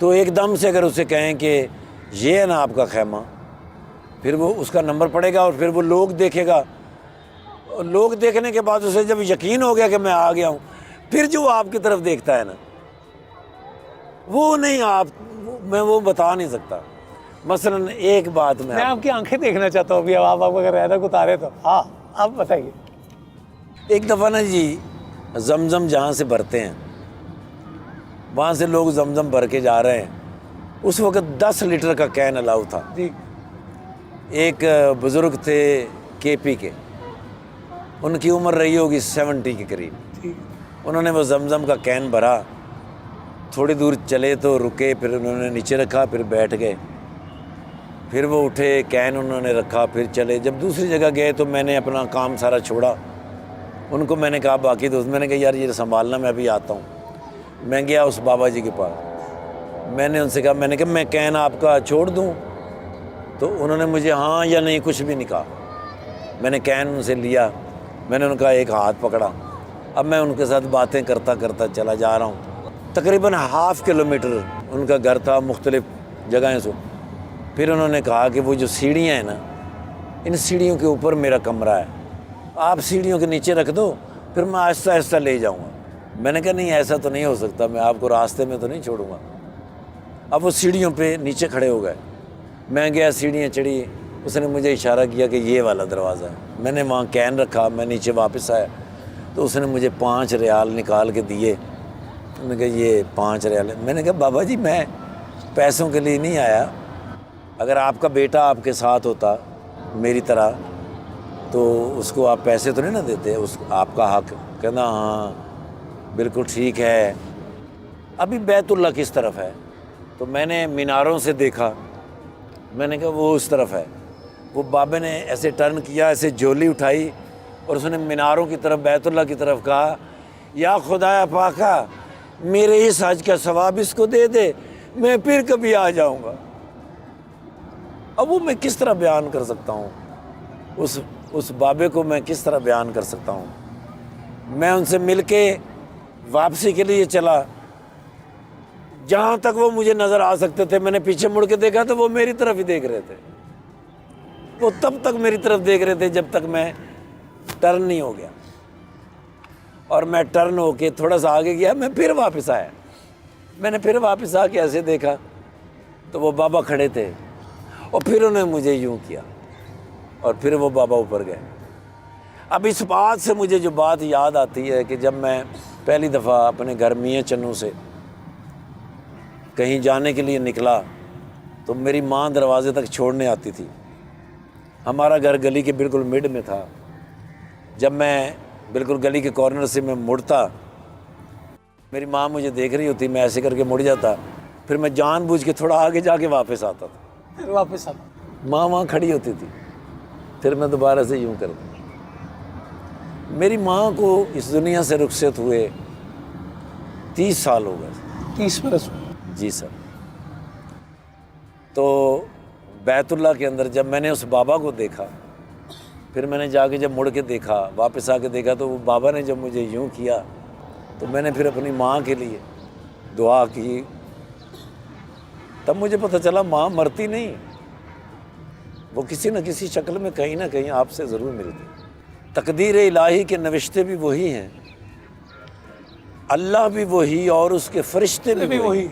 तो एकदम से अगर उसे कहें कि ये है ना आपका खैमा, फिर वो उसका नंबर पड़ेगा और फिर वो लोग देखेगा, और लोग देखने के बाद उसे जब यकीन हो गया कि मैं आ गया हूँ, फिर जो आपकी तरफ देखता है ना, वो नहीं मैं वो बता नहीं सकता। मसलन एक बात मैं आपकी आंखें देखना चाहता हूँ अभी, अब आप अगर ऐनक उतारे तो। हाँ, आप बताइए। एक दफ़ा ना जी, जमजम जहाँ से भरते हैं वहाँ से लोग जमजम भर के जा रहे हैं। उस वक़्त 10 लीटर का कैन अलाउ था जी। एक बुज़ुर्ग थे केपी के, उनकी उम्र रही होगी 70 के करीब। ठीक। उन्होंने वो जमजम का कैन भरा, थोड़ी दूर चले तो रुके, फिर उन्होंने नीचे रखा, फिर बैठ गए, फिर वो उठे, कैन उन्होंने रखा, फिर चले। जब दूसरी जगह गए तो मैंने अपना काम सारा छोड़ा, उनको मैंने कहा बाकी दोस्त, मैंने कहा यार ये संभालना, मैं अभी आता हूँ। मैं गया उस बाबा जी के पास, मैंने उनसे कहा, मैंने कहा मैं कैन आपका छोड़ दूँ? तो उन्होंने मुझे हाँ या नहीं कुछ भी नहीं कहा। मैंने कैन उनसे लिया, मैंने उनका एक हाथ पकड़ा, अब मैं उनके साथ बातें करता करता चला जा रहा हूँ। तकरीबन ½ किलोमीटर उनका घर था, मुख्तलिफ़ जगहें से। फिर उन्होंने कहा कि वो जो सीढ़ियाँ हैं ना, इन सीढ़ियों के ऊपर मेरा कमरा है, आप सीढ़ियों के नीचे रख दो, फिर मैं आहिस्ता आहिस्ता ले जाऊँगा। मैंने कहा नहीं, ऐसा तो नहीं हो सकता, मैं आपको रास्ते में तो नहीं छोड़ूंगा। अब वो सीढ़ियों पे नीचे खड़े हो गए, मैं गया, सीढ़ियाँ चढ़ी, उसने मुझे इशारा किया कि ये वाला दरवाज़ा है। मैंने वहाँ कैन रखा, मैं नीचे वापस आया तो उसने मुझे 5 रियाल निकाल के दिए। उन्होंने कहा ये 5 रियाल। मैंने कहा बाबा जी मैं पैसों के लिए नहीं आया, अगर आपका बेटा आपके साथ होता मेरी तरह तो उसको आप पैसे तो नहीं ना देते, उस आपका हक। कहना हाँ बिल्कुल ठीक है। अभी बैतुल्ला किस तरफ है? तो मैंने मीनारों से देखा, मैंने कहा वो उस तरफ है। वो बाबे ने ऐसे टर्न किया, ऐसे झोली उठाई और उसने मीनारों की तरफ, बैतुल्ला की तरफ कहा, या खुदाया पाका मेरे इस हज का सवाब इसको दे दे, मैं फिर कभी आ जाऊंगा। अब वो मैं किस तरह बयान कर सकता हूँ, उस बाबे को मैं किस तरह बयान कर सकता हूँ। मैं उनसे मिलके वापसी के लिए चला, जहाँ तक वो मुझे नज़र आ सकते थे, मैंने पीछे मुड़ के देखा तो वो मेरी तरफ ही देख रहे थे। वो तब तक मेरी तरफ देख रहे थे जब तक मैं टर्न नहीं हो गया। और मैं टर्न होके थोड़ा सा आगे गया, मैं फिर वापस आया। मैंने फिर वापस आके ऐसे देखा तो वो बाबा खड़े थे और फिर उन्होंने मुझे यूं किया और फिर वो बाबा ऊपर गए। अब इस बात से मुझे जो बात याद आती है कि जब मैं पहली दफ़ा अपने घर मियाँ चन्नू से कहीं जाने के लिए निकला तो मेरी माँ दरवाजे तक छोड़ने आती थी। हमारा घर गली के बिल्कुल मिड में था। जब मैं बिल्कुल गली के कॉर्नर से मैं मुड़ता, मेरी माँ मुझे देख रही होती, मैं ऐसे करके मुड़ जाता, फिर मैं जानबूझ के थोड़ा आगे जाके वापस आता था। फिर वापस आता, माँ वहाँ खड़ी होती थी, फिर मैं दोबारा से यूँ करता। मेरी माँ को इस दुनिया से रुखसत हुए 30 साल हो गए। 30 बरस। जी सर। तो बैतुल्ला के अंदर जब मैंने उस बाबा को देखा, फिर मैंने जाके जब मुड़ के देखा, वापस आके देखा तो वो बाबा ने जब मुझे यूँ किया तो मैंने फिर अपनी माँ के लिए दुआ की। तब मुझे पता चला माँ मरती नहीं, वो किसी न किसी शक्ल में कहीं ना कहीं आपसे ज़रूर मिलती। तकदीर इलाही के नविश्ते भी वही हैं, अल्लाह भी वही और उसके फरिश्ते भी वही।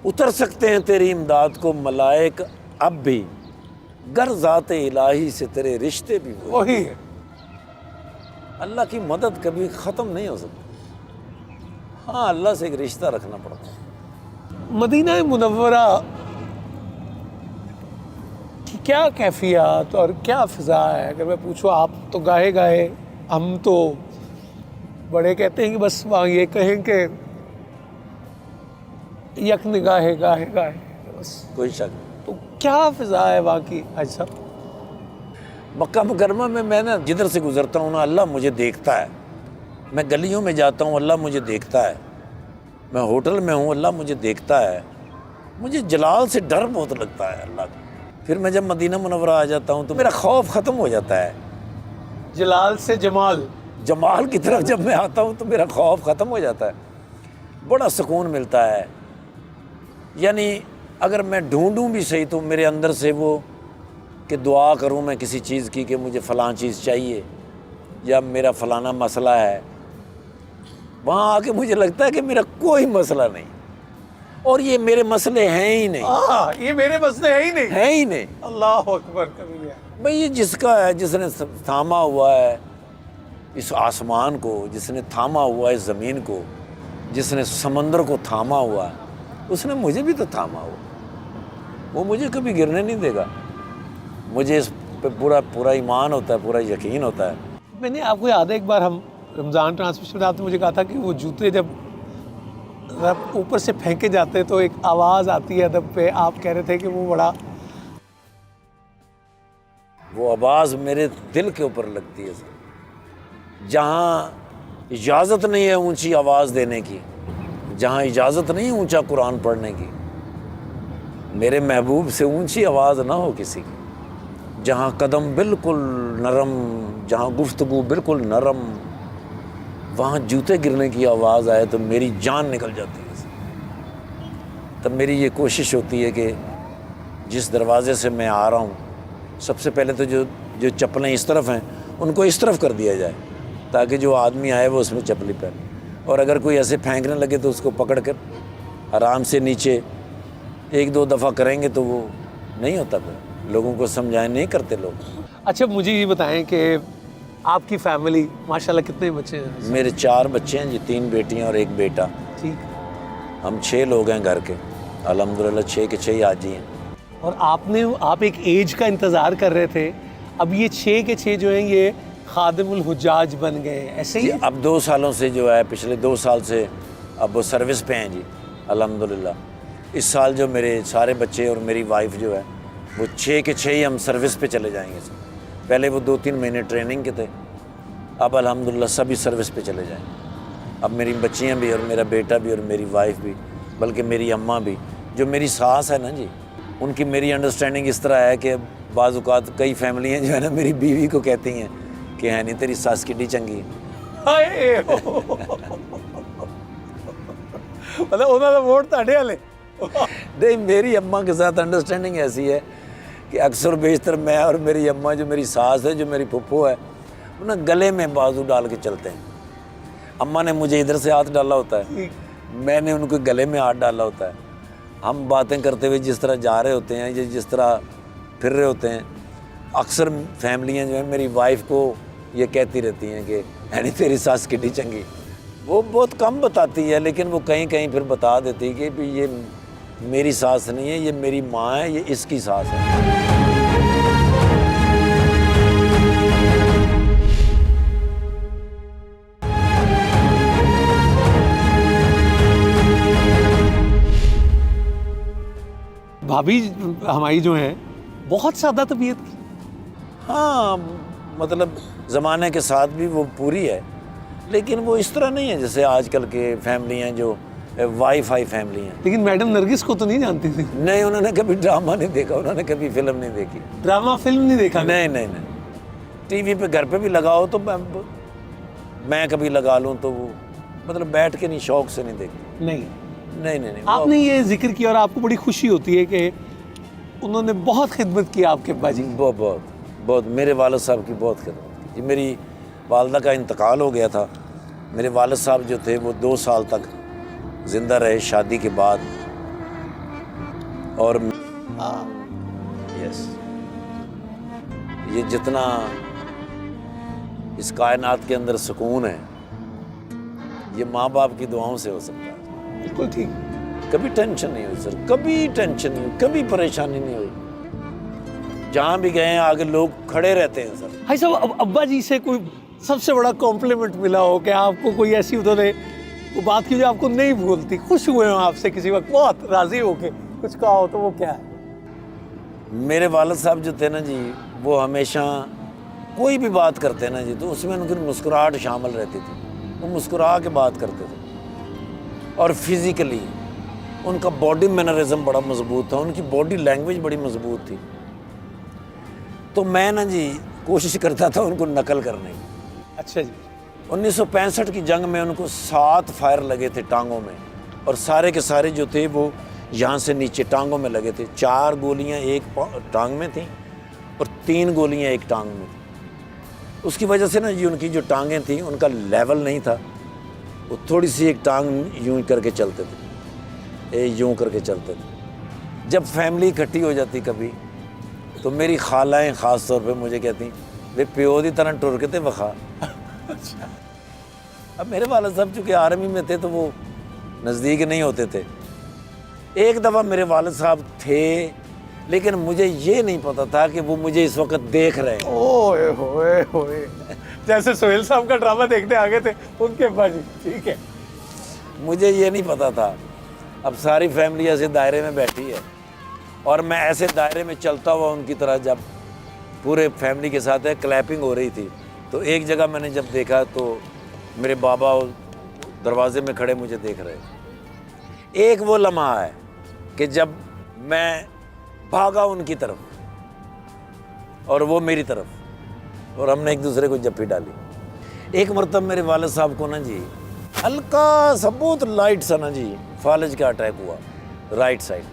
उतर सकते हैं तेरी इमदाद को मलाइक अब भी, गर ज़ाते इलाही से तेरे रिश्ते भी वही है। अल्लाह की मदद कभी ख़त्म नहीं हो सकती। हाँ, अल्लाह से एक रिश्ता रखना पड़ता है। मदीना मुनव्वरा की क्या कैफियत और क्या फ़िज़ा है? अगर मैं पूछूँ, आप तो गाहे गाहे, हम तो बड़े कहते हैं कि बस वहाँ ये कहें कि यक निगाहे गाहे गाहे, बस। कोई शक नहीं। तो क्या फ़िज़ा है वहाँ की हाजी साहब? मक्का मुकरमा में मैं ना जिधर से गुजरता हूँ ना, अल्लाह मुझे देखता है। मैं गलियों में जाता हूँ, अल्लाह मुझे देखता है। मैं होटल में हूँ, अल्लाह मुझे देखता है। मुझे जलाल से डर बहुत लगता है अल्लाह का। फिर मैं जब मदीना मुनव्वरा आ जाता हूँ तो मेरा खौफ ख़त्म हो जाता है। जलाल से जमाल, जमाल की तरफ जब मैं आता हूँ तो मेरा खौफ ख़त्म हो जाता है। बड़ा सुकून मिलता है। यानी अगर मैं ढूंढूं भी सही तो मेरे अंदर से वो कि दुआ करूं मैं किसी चीज़ की कि मुझे फ़लाँ चीज़ चाहिए या मेरा फ़लाना मसला है, वहाँ आके मुझे लगता है कि मेरा कोई मसला नहीं और ये मेरे मसले हैं ही नहीं। ये मेरे मसले है ही नहीं, है ही नहीं। अल्लाह अकबर कबीरा। भाई ये जिसका है, जिसने थामा हुआ है इस आसमान को, जिसने थामा हुआ है इस ज़मीन को, जिसने समंदर को थामा हुआ है, उसने मुझे भी तो थामा हुआ। वो मुझे कभी गिरने नहीं देगा। मुझे इस पे पूरा पूरा ईमान होता है, पूरा यकीन होता है। मैंने आपको याद है एक बार हम रमज़ान ट्रांसमिशन में आपने मुझे कहा था कि वो जूते जब ऊपर से फेंके जाते तो एक आवाज़ आती है अदब पे, आप कह रहे थे कि वो बड़ा, वो आवाज़ मेरे दिल के ऊपर लगती है सर। जहाँ इजाज़त नहीं है ऊंची आवाज़ देने की, जहाँ इजाज़त नहीं है ऊंचा कुरान पढ़ने की, मेरे महबूब से ऊंची आवाज़ ना हो किसी की, जहाँ कदम बिल्कुल नरम, जहाँ गुफ्तगू बिल्कुल नरम, वहाँ जूते गिरने की आवाज़ आए तो मेरी जान निकल जाती है। तब मेरी ये कोशिश होती है कि जिस दरवाज़े से मैं आ रहा हूँ, सबसे पहले तो जो चप्पलें इस तरफ हैं उनको इस तरफ कर दिया जाए ताकि जो आदमी आए वो उसमें चप्पली पहने, और अगर कोई ऐसे फेंकने लगे तो उसको पकड़ कर आराम से नीचे 1-2 दफ़ा करेंगे तो वो नहीं होता। फिर लोगों को समझाएं, नहीं करते लोग। अच्छा मुझे ये बताएं कि आपकी फैमिली माशाल्लाह कितने बच्चे हैं? मेरे 4 बच्चे हैं जी, 3 बेटियां और 1 बेटा। ठीक। हम 6 लोग हैं घर के, अल्हम्दुलिल्लाह 6 के 6 हाजी हैं। और आप एक एज का इंतज़ार कर रहे थे, अब ये 6 के 6 जो हैं ये खादिमुल हुज्जाज बन गए, ऐसे ही? अब 2 सालों से जो है, पिछले 2 साल से अब वो सर्विस पे हैं जी अल्हम्दुलिल्लाह। इस साल जो मेरे सारे बच्चे और मेरी वाइफ जो है वो 6 के 6 ही हम सर्विस पे चले जाएंगे सर। पहले वो 2-3 महीने ट्रेनिंग के थे, अब अल्हम्दुलिल्लाह सभी सर्विस पे चले जाएंगे। अब मेरी बच्चियाँ भी और मेरा बेटा भी और मेरी वाइफ भी, बल्कि मेरी अम्मा भी, जो मेरी सास है ना जी, उनकी मेरी अंडरस्टैंडिंग इस तरह है कि बाज़ औक़ात कई फैमिलियाँ जो है ना मेरी बीवी को कहती हैं कि है नहीं तेरी सास किड्डी चंगी है। मतलब उन्होंने वोट ਤੁਹਾਡੇ वाले नहीं, मेरी अम्मा के साथ अंडरस्टैंडिंग ऐसी है कि अक्सर बेशतर मैं और मेरी अम्मा, जो मेरी सास है, जो मेरी फुप्पो है, वो ना गले में बाजू डाल के चलते हैं। अम्मा ने मुझे इधर से हाथ डाला होता है, मैंने उनको गले में हाथ डाला होता है। हम बातें करते हुए जिस तरह जा रहे होते हैं या जिस तरह फिर रहे होते हैं, अक्सर फैमिलियाँ जो है मेरी वाइफ को ये कहती रहती हैं कि यानी तेरी सास कितनी चंगी। वो बहुत कम बताती है, लेकिन वो कहीं कहीं फिर बता देती है कि भी ये मेरी सास नहीं है, ये मेरी माँ है, ये इसकी सास है। भाभी हमारी जो है बहुत सादा तबीयत की। हाँ, मतलब ज़माने के साथ भी वो पूरी है, लेकिन वो इस तरह नहीं है जैसे आजकल के फैमिली हैं जो वाईफाई फैमिली हैं। लेकिन मैडम नरगिस को तो नहीं जानती थी? नहीं, उन्होंने कभी ड्रामा नहीं देखा, उन्होंने कभी फिल्म नहीं देखी। ड्रामा फिल्म नहीं देखा? नहीं नहीं नहीं, टीवी पे घर पे भी लगाओ तो मैं कभी लगा लूँ तो वो मतलब बैठ के नहीं, शौक से नहीं देखती। नहीं नहीं नहीं नहीं। आपने ये जिक्र किया और आपको बड़ी खुशी होती है कि उन्होंने बहुत खिदमत की आपके अब्बा जी। बहुत बहुत बहुत, मेरे वालिद साहब की बहुत खिदमत की। मेरी वालदा का इंतकाल हो गया था। मेरे वालिद साहब जो थे वो 2 साल तक ज़िंदा रहे शादी के बाद। और यस, ये जितना इस कायनात के अंदर सुकून है, ये माँ बाप की दुआओं से हो सकता है। बिल्कुल ठीक। कभी टेंशन नहीं हुई सर, कभी टेंशन नहीं हुई, कभी परेशानी नहीं हुई। जहाँ भी गए आगे लोग खड़े रहते हैं सर। भाई साहब, अब्बा जी से कोई सबसे बड़ा कॉम्प्लीमेंट मिला हो कि आपको कोई ऐसी उन्होंने वो बात की जो आपको नहीं भूलती, खुश हुए हो आपसे किसी वक्त, बहुत राजी हो के कुछ कहा हो, तो वो क्या है? मेरे वालिद साहब जो थे ना जी, वो हमेशा कोई भी बात करते ना जी तो उसमें उनकी मुस्कुराहट शामिल रहती थी। वो मुस्कुरा के बात करते थे। और फिज़िकली उनका बॉडी मैनरिज्म बड़ा मजबूत था, उनकी बॉडी लैंग्वेज बड़ी मजबूत थी। तो मैं ना जी कोशिश करता था उनको नकल करने की। अच्छा जी। 1965 की जंग में उनको 7 फायर लगे थे टांगों में, और सारे के सारे जो थे वो यहाँ से नीचे टांगों में लगे थे। 4 गोलियाँ एक टांग में थी और 3 गोलियाँ एक टांग में थी। उसकी वजह से ना जी उनकी जो टांगें थी उनका लेवल नहीं था, वो थोड़ी सी एक टांग यूं करके चलते थे, यूं करके चलते थे। जब फैमिली इकट्ठी हो जाती कभी तो मेरी खालाएँ ख़ास तौर पे मुझे कहती, वे प्यो दी तरह टुर के थे वखा। अच्छा। अब मेरे वालिद साहब चूँकि आर्मी में थे तो वो नज़दीक नहीं होते थे। एक दफ़ा मेरे वालिद साहब थे, लेकिन मुझे ये नहीं पता था कि वो मुझे इस वक्त देख रहे हैं। ओए होए होए, जैसे सोहेल साहब का ड्रामा देखने आ गए थे उनके अब्बा जी। ठीक है। मुझे ये नहीं पता था। अब सारी फैमिली ऐसे दायरे में बैठी है और मैं ऐसे दायरे में चलता हुआ उनकी तरह, जब पूरे फैमिली के साथ है क्लैपिंग हो रही थी, तो एक जगह मैंने जब देखा तो मेरे बाबा दरवाजे में खड़े मुझे देख रहे। एक वो लम्हा है कि जब मैं भागा उनकी तरफ और वो मेरी तरफ, और हमने एक दूसरे को जप्पी डाली। एक मरतब मेरे वालिद साहब को ना जी हल्का सा बहुत लाइट सा ना जी फालज का अटैक हुआ राइट साइड।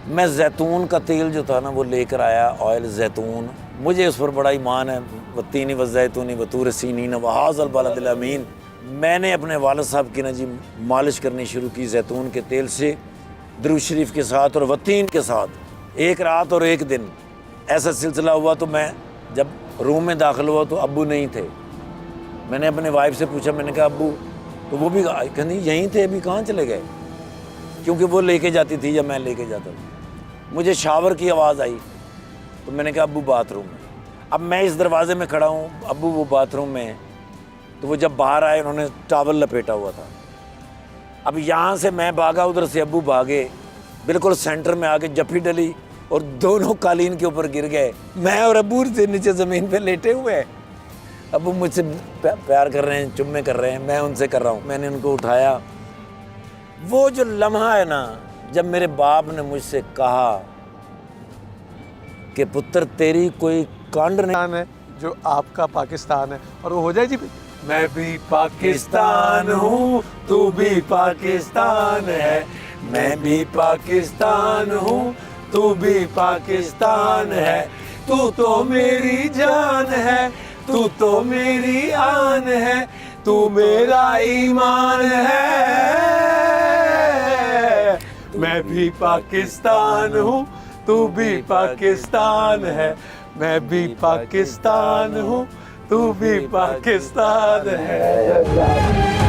मैं जैतून का तेल जो था ना वो लेकर आया, ऑयल जैतून, मुझे उस पर बड़ा ईमान है। वत्तीनी व जैतूनी वतूर सीनीन वहाज़ल बलदिल अमीन। मैंने अपने वालिद साहब की ना जी मालिश करनी शुरू की जैतून के तेल से, दुरूद शरीफ के साथ और वतीन के साथ। एक रात और एक दिन ऐसा सिलसिला हुआ तो मैं जब रूम में दाखिल हुआ तो अब्बू नहीं थे। मैंने अपने वाइफ से पूछा, मैंने कहा अब्बू, तो वो भी कहती यहीं थे, अभी कहाँ चले गए, क्योंकि वो लेके जाती थी या मैं लेके जाता था। मुझे शावर की आवाज़ आई तो मैंने कहा अब्बू बाथरूम में। अब मैं इस दरवाजे में खड़ा हूँ, अब्बू वो बाथरूम में है। तो वो जब बाहर आए उन्होंने टॉवल लपेटा हुआ था। अब यहाँ से मैं भागा, उधर से अब्बू भागे, बिल्कुल सेंटर में आके जप्पी डली और दोनों कालीन के ऊपर गिर गए। मैं और अब्बू से नीचे ज़मीन पे लेटे हुए हैं। अब्बू मुझसे प्यार कर रहे हैं, चुम्मे कर रहे हैं, मैं उनसे कर रहा हूँ। मैंने उनको उठाया। वो जो लम्हा है ना, जब मेरे बाप ने मुझसे कहा कि पुत्र तेरी कोई कांड नहीं है जो आपका पाकिस्तान है, और वो हो जाए जी। मैं भी पाकिस्तान हूँ, तू भी पाकिस्तान है। मैं भी पाकिस्तान हूँ, तू भी पाकिस्तान है। तू तो मेरी जान है, तू तो मेरी आन है, तू मेरा ईमान है। मैं भी पाकिस्तान हूँ, तू भी पाकिस्तान है। मैं भी पाकिस्तान हूँ, तू भी पाकिस्तान है।